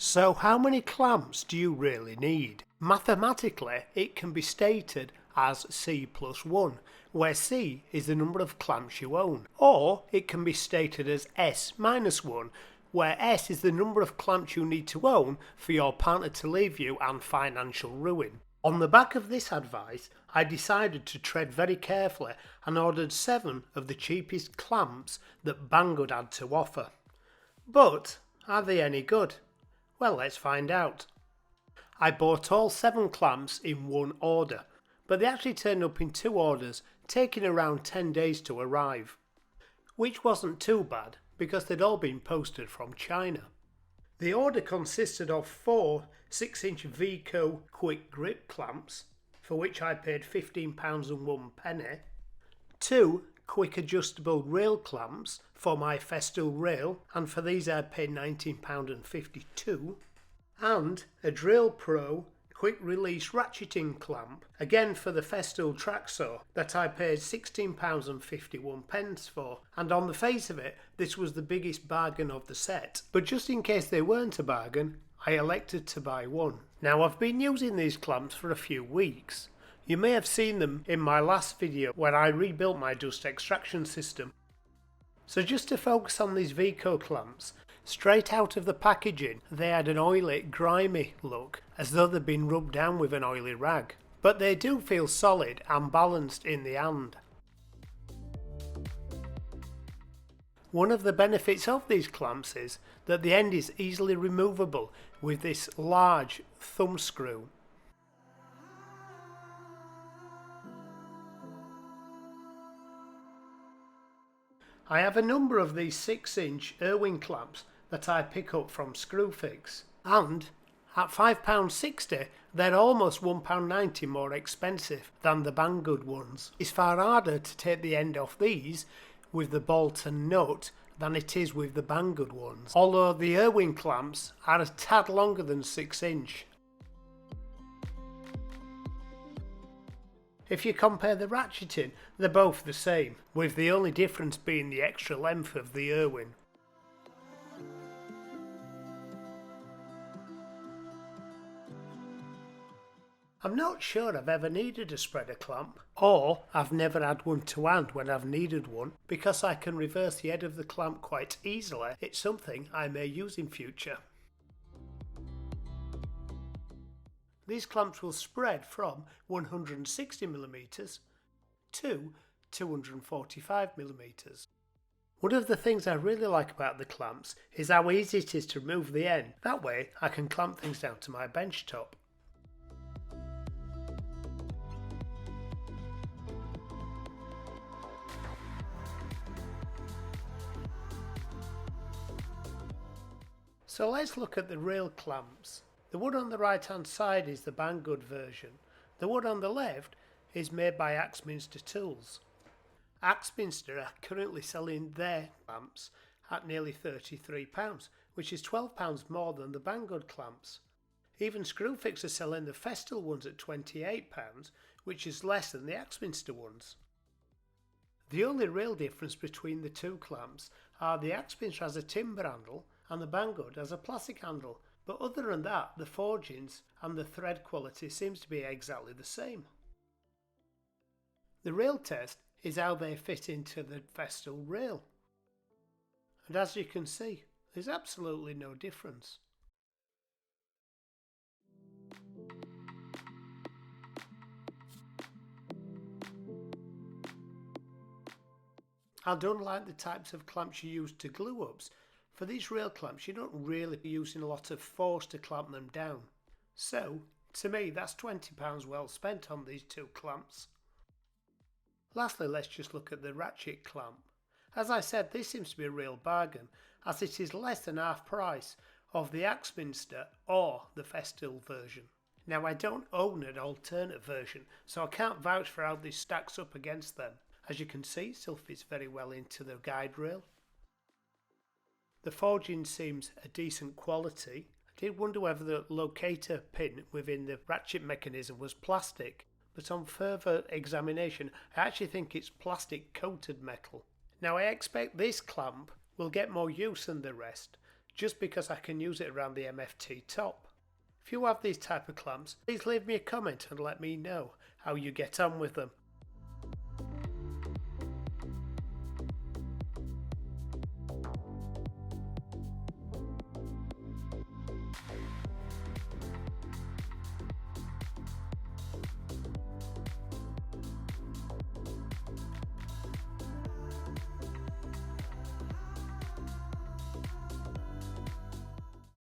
So how many clamps do you really need? Mathematically, it can be stated as C plus 1, where C is the number of clamps you own. Or it can be stated as S minus 1, where S is the number of clamps you need to own for your partner to leave you and financial ruin. On the back of this advice, I decided to tread very carefully and ordered 7 of the cheapest clamps that Bangood had to offer. But are they any good? Well, let's find out. I bought all 7 clamps in one order, but they actually turned up in 2 orders, taking around 10 days to arrive. Which wasn't too bad, because they'd all been posted from China. The order consisted of 4 6-inch Veiko quick grip clamps, for which I paid £15.01, 2 quick adjustable rail clamps for my Festool rail, and for these I paid £19.52, and a Drillpro quick release ratcheting clamp, again for the Festool track saw, that I paid £16.51 for, and on the face of it this was the biggest bargain of the set, but just in case they weren't a bargain, I elected to buy one. Now I've been using these clamps for a few weeks. You may have seen them in my last video where I rebuilt my dust extraction system. So just to focus on these Veiko clamps, straight out of the packaging they had an oily, grimy look, as though they'd been rubbed down with an oily rag. But they do feel solid and balanced in the hand. One of the benefits of these clamps is that the end is easily removable with this large thumb screw. I have a number of these 6-inch Irwin clamps that I pick up from Screwfix, and at £5.60 they're almost £1.90 more expensive than the Bangood ones. It's far harder to take the end off these with the bolt and nut than it is with the Bangood ones, although the Irwin clamps are a tad longer than 6-inch. If you compare the ratcheting, they're both the same, with the only difference being the extra length of the Irwin. I'm not sure I've ever needed a spreader clamp, or I've never had one to hand when I've needed one, because I can reverse the head of the clamp quite easily. It's something I may use in future. These clamps will spread from 160mm to 245mm. One of the things I really like about the clamps is how easy it is to remove the end. That way I can clamp things down to my bench top. So let's look at the rail clamps. The one on the right hand side is the Bangood version. The one on the left is made by Axminster Tools. Axminster are currently selling their clamps at nearly £33, which is £12 more than the Bangood clamps. Even Screwfix are selling the Festool ones at £28, which is less than the Axminster ones. The only real difference between the two clamps are the Axminster has a timber handle and the Bangood has a plastic handle. But other than that, the forgings and the thread quality seems to be exactly the same. The rail test is how they fit into the Festool rail. And as you can see, there's absolutely no difference. I don't like the types of clamps you use to glue ups. For these rail clamps, you're not really using a lot of force to clamp them down. So, to me, that's £20 well spent on these two clamps. Lastly, let's just look at the ratchet clamp. As I said, this seems to be a real bargain, as it is less than half price of the Axminster or the Festool version. Now, I don't own an alternate version, so I can't vouch for how this stacks up against them. As you can see, it still fits very well into the guide rail. The forging seems a decent quality. I did wonder whether the locator pin within the ratchet mechanism was plastic, but on further examination I actually think it's plastic coated metal. Now I expect this clamp will get more use than the rest, just because I can use it around the MFT top. If you have these type of clamps, please leave me a comment and let me know how you get on with them.